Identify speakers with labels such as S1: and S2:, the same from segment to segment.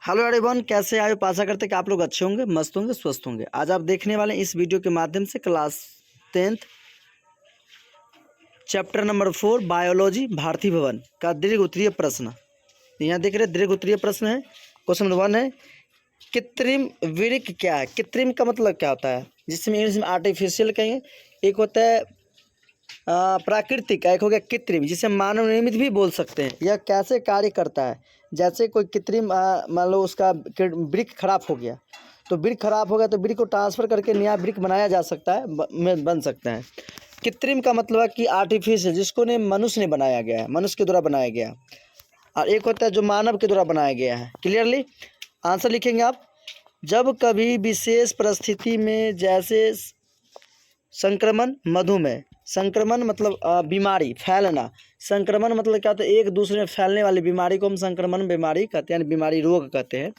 S1: Hello everyone, कैसे आए? आशा करते हैं कि आप लोग अच्छे होंगे, मस्त होंगे, स्वस्थ होंगे। आज आप देखने वाले हैं इस वीडियो के माध्यम से class 10th chapter number 4 biology Bharati Bhawan का दीर्घ उत्तरीय प्रश्न। यहाँ देख रहे दीर्घ उत्तरीय प्रश्न है। क्वेश्चन नंबर 1 है, कृत्रिम वृक्क क्या है? कृत्रिम का मतलब क्या होता है? जिसमें इंग्लिश में आर्टिफिशियल कहेंगे। एक होता है प्राकृतिक, एक हो गया कृत्रिम, जिसे मानव निर्मित भी बोल सकते हैं। यह कैसे कार्य करता है? जैसे कोई कृत्रिम मान लो उसका वृक्क खराब हो गया, तो वृक्क खराब हो गया तो वृक्क को ट्रांसफ़र करके नया वृक्क बनाया जा सकता है, बन सकता है। कृत्रिम का मतलब है कि आर्टिफिशियल, जिसको ने मनुष्य ने बनाया गया है, मनुष्य के द्वारा बनाया गया है। और एक होता है जो मानव के द्वारा बनाया गया है। क्लियरली आंसर लिखेंगे आप। जब कभी विशेष परिस्थिति में, जैसे संक्रमण, मधुमेह। संक्रमण मतलब बीमारी, फैलना। संक्रमण मतलब क्या होता है? एक दूसरे में फैलने वाली बीमारी को हम संक्रमण बीमारी कहते हैं, यानी बीमारी रोग कहते हैं।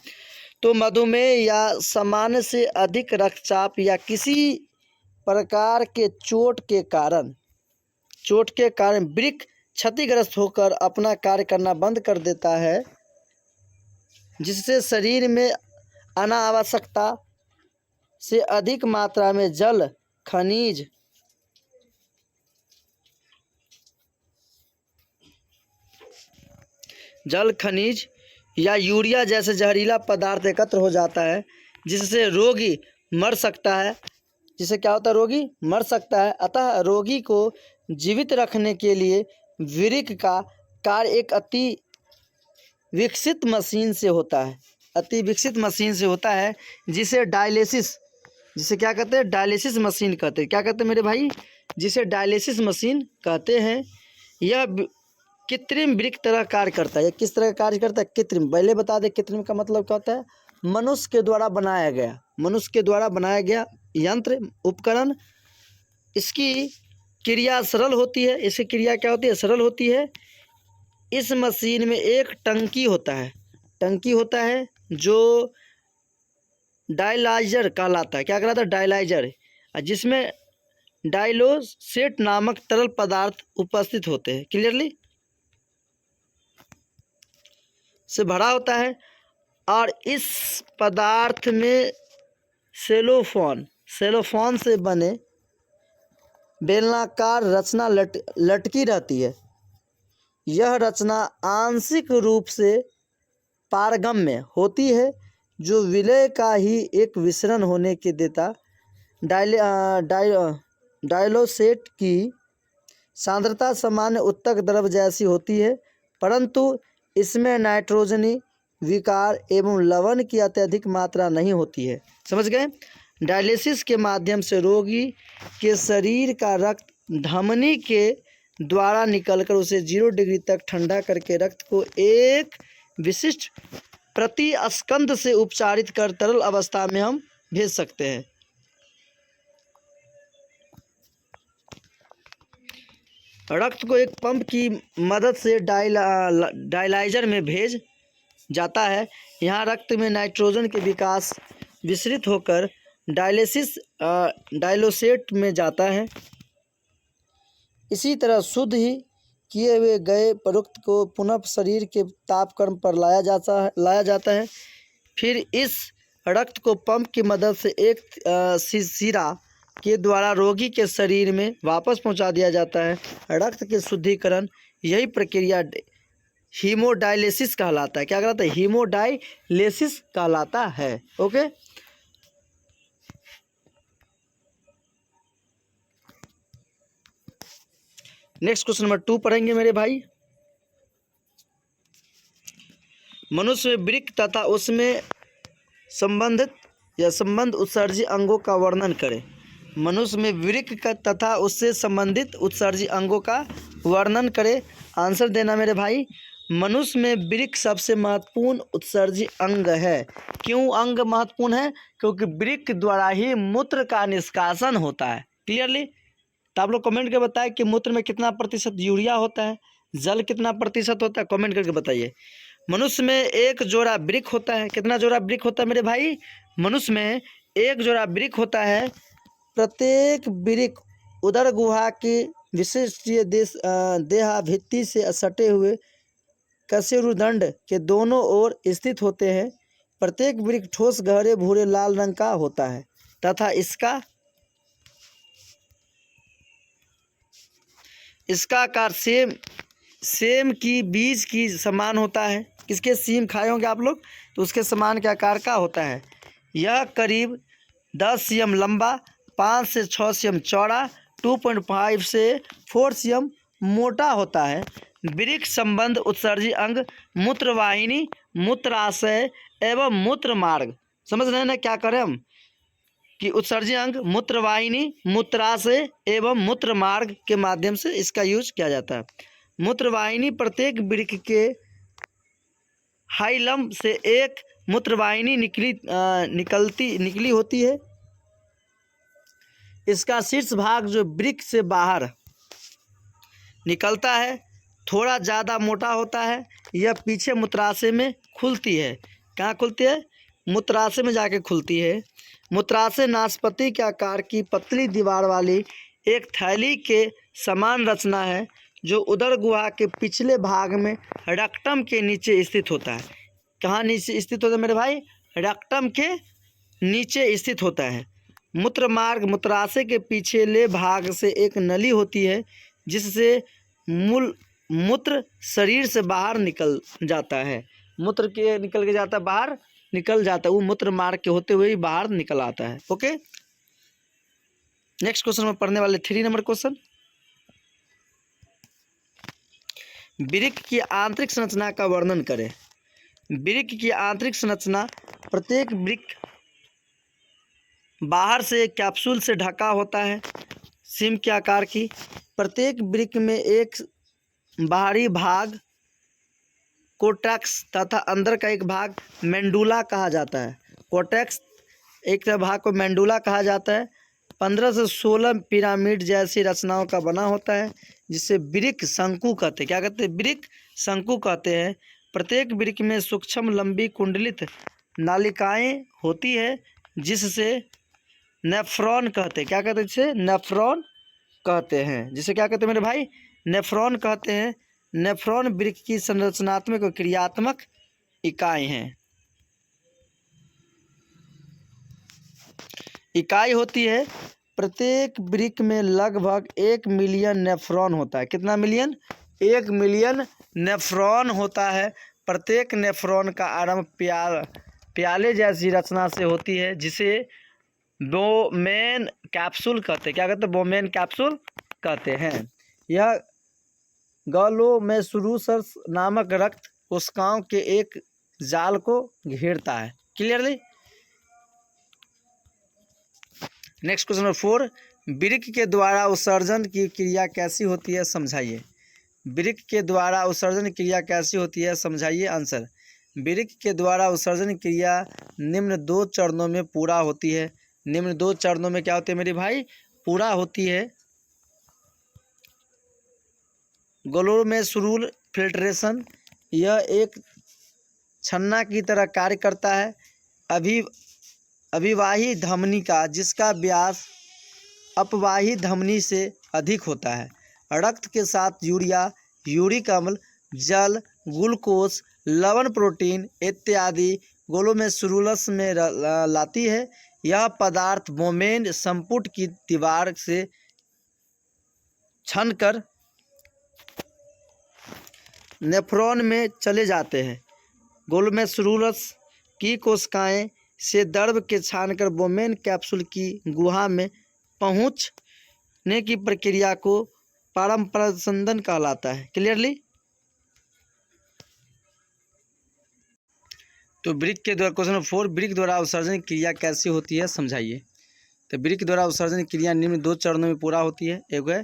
S1: तो मधुमेह या सामान्य से अधिक रक्तचाप या किसी प्रकार के चोट के कारण वृक्क क्षतिग्रस्त होकर अपना कार्य करना बंद कर देता है, जिससे शरीर में अनावश्यकता से अधिक मात्रा में जल, खनिज या यूरिया जैसे जहरीला पदार्थ एकत्र हो जाता है, जिससे रोगी मर सकता है। जिससे क्या होता है? रोगी मर सकता है। अतः रोगी को जीवित रखने के लिए वृक्क का कार्य एक अति विकसित मशीन से होता है, जिसे डायलिसिस, जिसे क्या कहते हैं? डायलिसिस मशीन कहते हैं। क्या कहते हैं मेरे भाई? जिसे डायलिसिस मशीन कहते हैं। यह कृत्रिम वृक्क तरह कार्य करता है। यह किस तरह कार्य करता है? कृत्रिम। पहले बता दें कृत्रिम का मतलब क्या होता है? मनुष्य के द्वारा बनाया गया यंत्र, उपकरण। इसकी क्रिया सरल होती है। इसकी क्रिया क्या होती है? सरल होती है। इस मशीन में एक टंकी होता है जो डायलाइजर कहलाता है। क्या कहलाता है? डायलाइजर, जिसमें डायलोसेट नामक तरल पदार्थ उपस्थित होते हैं। क्लियरली से भरा होता है, और इस पदार्थ में सेलोफोन से बने बेलनाकार रचना लटकी रहती है। यह रचना आंशिक रूप से पारगम्य होती है, जो विलय का ही एक विसरण होने के देता। डायलोसेट की सांद्रता सामान्य उत्तक द्रव जैसी होती है, परंतु इसमें नाइट्रोजनी विकार एवं लवण की अत्यधिक मात्रा नहीं होती है। समझ गए? डायलिसिस के माध्यम से रोगी के शरीर का रक्त धमनी के द्वारा निकलकर उसे 0 डिग्री तक ठंडा करके रक्त को एक विशिष्ट प्रतिस्कंद से उपचारित कर तरल अवस्था में हम भेज सकते हैं। रक्त को एक पंप की मदद से डायलाइजर में भेज जाता है। यहाँ रक्त में नाइट्रोजन के विकास विसरित होकर डायलोसेट में जाता है। इसी तरह शुद्ध ही किए हुए गए प्रोडक्ट को पुनः शरीर के तापक्रम पर लाया जाता है। फिर इस रक्त को पंप की मदद से एक शिरा के द्वारा रोगी के शरीर में वापस पहुंचा दिया जाता है। रक्त के शुद्धिकरण, यही प्रक्रिया हीमोडायलिसिस कहलाता है। क्या कहलाता है? हीमोडायलिसिस कहलाता है। ओके, नेक्स्ट क्वेश्चन नंबर 2 पढ़ेंगे मेरे भाई। मनुष्य में वृक्क तथा उसमें संबंध उत्सर्जी अंगों का वर्णन करें। मनुष्य में वृक्क तथा उससे संबंधित उत्सर्जी अंगों का वर्णन करें। आंसर देना मेरे भाई। मनुष्य में वृक्क सबसे महत्वपूर्ण उत्सर्जी अंग है। क्यों अंग महत्वपूर्ण है? क्योंकि वृक्क द्वारा ही मूत्र का निष्कासन होता है। क्लियरली तो आप लोग कमेंट करके बताएं कि मूत्र में कितना प्रतिशत यूरिया होता है, जल कितना प्रतिशत होता है, कमेंट करके बताइए। मनुष्य में एक जोड़ा वृक्क होता है। कितना जोड़ा वृक्क होता है मेरे भाई? मनुष्य में एक जोड़ा वृक्क होता है। प्रत्येक वृक्क उदर गुहा की विशिष्ट देहाभित्ति से सटे हुए कशेरुदंड के दोनों ओर स्थित होते हैं। प्रत्येक वृक्क ठोस गहरे भूरे लाल रंग का होता है तथा इसका आकार सेम की बीज की समान होता है। किसके सीम खाए होंगे आप लोग, तो उसके समान के आकार का होता है। यह करीब 10 cm लंबा, 5 से 6 cm चौड़ा, 2.5 से 4 cm मोटा होता है। वृक्क संबंध उत्सर्जी अंग मूत्रवाहिनी, मूत्राशय एवं मूत्र मार्ग, समझ रहे हैं ना क्या करें हम कि उत्सर्जी अंग मूत्रवाहिनी, मूत्राशय एवं मूत्र मार्ग के माध्यम से इसका यूज किया जाता है। मूत्रवाहिनी प्रत्येक वृक्क के हाइलम से एक मूत्रवाहिनी निकली होती है। इसका शीर्ष भाग जो वृक्क से बाहर निकलता है थोड़ा ज़्यादा मोटा होता है। यह पीछे मूत्राशय में खुलती है। कहाँ खुलती है? मूत्राशय में जाके खुलती है। मूत्राशय नाशपाती के आकार की पतली दीवार वाली एक थैली के समान रचना है जो उदर गुहा के पिछले भाग में रेक्टम के नीचे स्थित होता है। कहाँ नीचे स्थित होता है मेरे भाई? रेक्टम के नीचे स्थित होता है। मूत्र मार्ग मूत्राशय के पिछले भाग से एक नली होती है जिससे मूत्र शरीर से बाहर निकल जाता है। मूत्र के निकल के जाता है, बाहर निकल जाता है, वो मूत्र मार्ग के होते हुए ही बाहर निकल आता है। ओके, नेक्स्ट क्वेश्चन में पढ़ने वाले 3 नंबर क्वेश्चन। वृक्क की आंतरिक संरचना का वर्णन करें। वृक्क की आंतरिक संरचना, प्रत्येक वृक्क बाहर से कैप्सूल से ढका होता है, सिम के आकार की। प्रत्येक वृक्क में एक बाहरी भाग कोर्टेक्स तथा अंदर का एक भाग मेंडुला कहा जाता है। कोर्टेक्स एक भाग को मेंडुला कहा जाता है। 15 से 16 पिरामिड जैसी रचनाओं का बना होता है जिसे वृक्क शंकु कहते हैं। क्या कहते हैं? वृक्क शंकु कहते हैं। प्रत्येक वृक्क में सूक्ष्म लंबी कुंडलित नालिकाएं होती है जिससे नेफ्रॉन कहते हैं। क्या कहते हैं? जिसे नेफ्रॉन कहते हैं। जिसे क्या कहते हैं मेरे भाई? नेफ्रॉन कहते हैं। नेफ्रॉन वृक्क की संरचनात्मक और क्रियात्मक इकाई हैं। इकाई होती है। प्रत्येक वृक्क में लगभग 1 मिलियन नेफ्रॉन होता है। कितना मिलियन? 1 मिलियन नेफ्रॉन होता है। प्रत्येक नेफ्रॉन का आरंभ प्याले जैसी रचना से होती है जिसे बोमेन कैप्सूल कहते हैं। क्या कहते हैं? बोमेन कैप्सूल कहते हैं। यह ग्लोमेरुलस नामक रक्त कोशिकाओं के एक जाल को घेरता है। क्लियरली? Next question number 4। वृक्क के द्वारा उत्सर्जन की क्रिया कैसी होती है, समझाइए। वृक्क के द्वारा उत्सर्जन क्रिया कैसी होती है, समझाइए। आंसर, वृक्क के द्वारा उत्सर्जन क्रिया निम्न 2 चरणों में पूरा होती है। निम्न 2 चरणों में क्या होती है मेरे भाई? पूरा होती है। ग्लोमेरुलर फिल्ट्रेशन, यह एक छन्ना की तरह कार्य करता है। अभिवाही धमनी का जिसका व्यास अपवाही धमनी से अधिक होता है, रक्त के साथ यूरिया, यूरिक अम्ल, जल, ग्लूकोज, लवण, प्रोटीन इत्यादि ग्लोमेरुलस में लाती है। यह पदार्थ बोमेन संपुट की दीवार से छनकर नेफ्रॉन में चले जाते हैं। ग्लोमेरुलस की कोशिकाएं से द्रव के छानकर बोमेन कैप्सूल की गुहा में पहुंचने की प्रक्रिया को पारंपरिक कहलाता है। क्लियरली? तो वृक्क के द्वारा, क्वेश्चन नंबर 4, वृक्क द्वारा उत्सर्जन क्रिया कैसी होती है, समझाइए। तो वृक्क द्वारा उत्सर्जन क्रिया निम्न 2 चरणों में पूरा होती है। एक है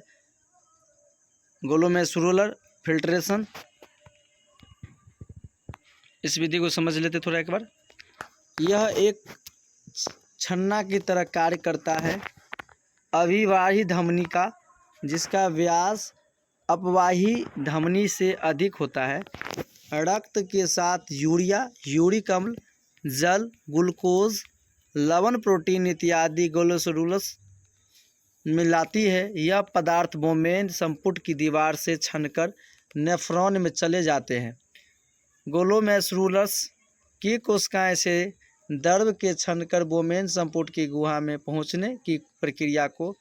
S1: ग्लोमेरुलर फिल्ट्रेशन। इस विधि को समझ लेते थोड़ा एक बार। यह एक छन्ना की तरह कार्य करता है। अभिवाही धमनी का जिसका व्यास अपवाही धमनी से अधिक होता है, रक्त के साथ यूरिया, यूरिक अम्ल, जल, ग्लूकोज, लवण, प्रोटीन इत्यादि ग्लोमेरुलस मिलाती है। यह पदार्थ बोमेन संपुट की दीवार से छनकर नेफ्रॉन में चले जाते हैं। ग्लोमेरुलस की कोशिकाएं से द्रव के छनकर वोमेन संपुट की गुहा में पहुंचने की प्रक्रिया को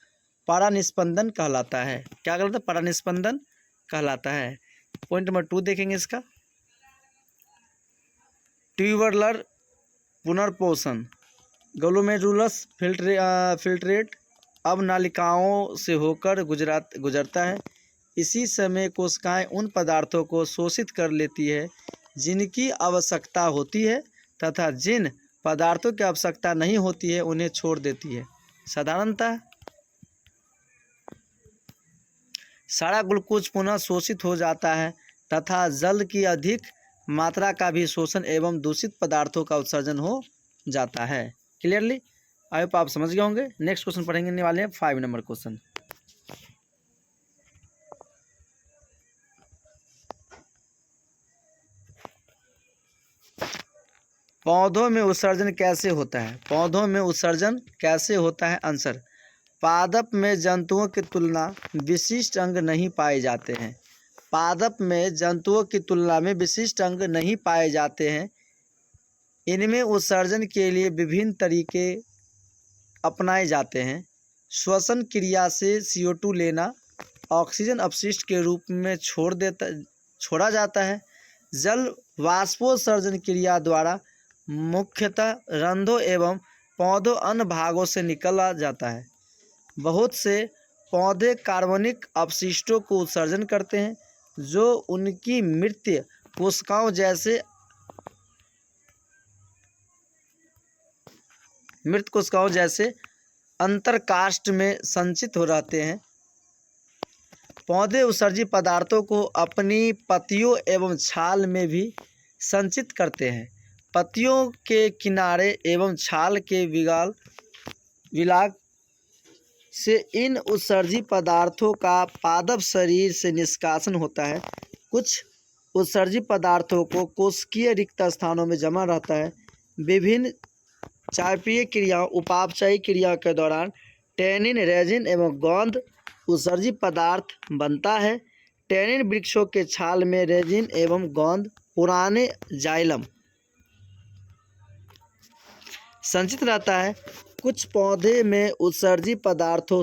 S1: पारानिस्पंदन कहलाता है। क्या कहलाता है? पारानिस्पंदन कहलाता है। पॉइंट नंबर 2 देखेंगे इसका, ट्यूबरलर पुनर्पोषण। ग्लोमेरुलस फिल्ट्रेट अब नालिकाओं से होकर गुजरता है। इसी समय कोशिकाएं उन पदार्थों को शोषित कर लेती है जिनकी आवश्यकता होती है तथा जिन पदार्थों की आवश्यकता नहीं होती है उन्हें छोड़ देती है। साधारणतः सारा ग्लूकोज पुनः शोषित हो जाता है तथा जल की अधिक मात्रा का भी शोषण एवं दूषित पदार्थों का उत्सर्जन हो जाता है। क्लियरली आई होप आप समझ गए होंगे। नेक्स्ट क्वेश्चन पढ़ेंगे वाले हैं 5 नंबर क्वेश्चन। पौधों में उत्सर्जन कैसे होता है? पौधों में उत्सर्जन कैसे होता है? आंसर, पादप में जंतुओं की तुलना विशिष्ट अंग नहीं पाए जाते हैं। पादप में जंतुओं की तुलना में विशिष्ट अंग नहीं पाए जाते हैं। इनमें उत्सर्जन के लिए विभिन्न तरीके अपनाए जाते हैं। श्वसन क्रिया से CO2 लेना ऑक्सीजन अपशिष्ट के रूप में छोड़ा जाता है। जल वाष्पोत्सर्जन क्रिया द्वारा मुख्यतः रंध्रों एवं पौधों अन्य भागों से निकला जाता है। बहुत से पौधे कार्बनिक अपशिष्टों को उत्सर्जन करते हैं जो उनकी मृत कोशिकाओं जैसे अंतरकाष्ठ में संचित हो रहते हैं। पौधे उत्सर्जित पदार्थों को अपनी पत्तियों एवं छाल में भी संचित करते हैं। पत्तियों के किनारे एवं छाल के विलाग से इन उत्सर्जित पदार्थों का पादप शरीर से निष्कासन होता है। कुछ उत्सर्जित पदार्थों को कोशिकीय रिक्त स्थानों में जमा रहता है। विभिन्न चापीय क्रियाओं उपापचयी क्रिया के दौरान टैनिन, रेजिन एवं गोंद उत्सर्जित पदार्थ बनता है। टैनिन वृक्षों के छाल में, रेजिन एवं गोंद पुराने जाइलम संचित रहता है। कुछ पौधे में उत्सर्जित पदार्थों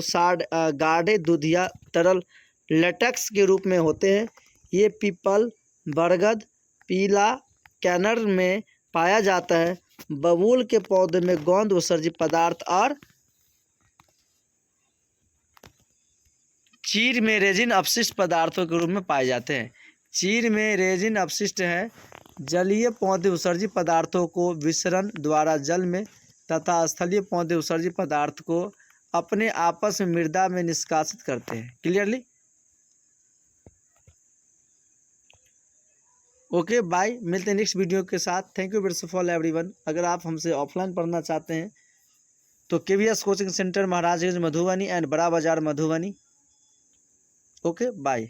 S1: गाढ़े दूधिया तरल लेटेक्स के रूप में होते हैं। ये पीपल, बरगद, पीला कैनर में पाया जाता है। बबूल के पौधे में गोंद उत्सर्जित पदार्थ और चीड़ में रेजिन अपशिष्ट पदार्थों के रूप में पाए जाते हैं। चीड़ में रेजिन अपशिष्ट है। जलीय पौधे उत्सर्जित पदार्थों को विसरण द्वारा जल में तथा स्थलीय पौधे उत्सर्जित पदार्थ को अपने आपस में मृदा में निष्कासित करते हैं। क्लियरली ओके बाय, मिलते हैं नेक्स्ट वीडियो के साथ। Thank you very much for everyone. अगर आप हमसे ऑफलाइन पढ़ना चाहते हैं तो KVS coaching centre Maharajganj Madhubani and बड़ा बाजार मधुबनी। Okay bye.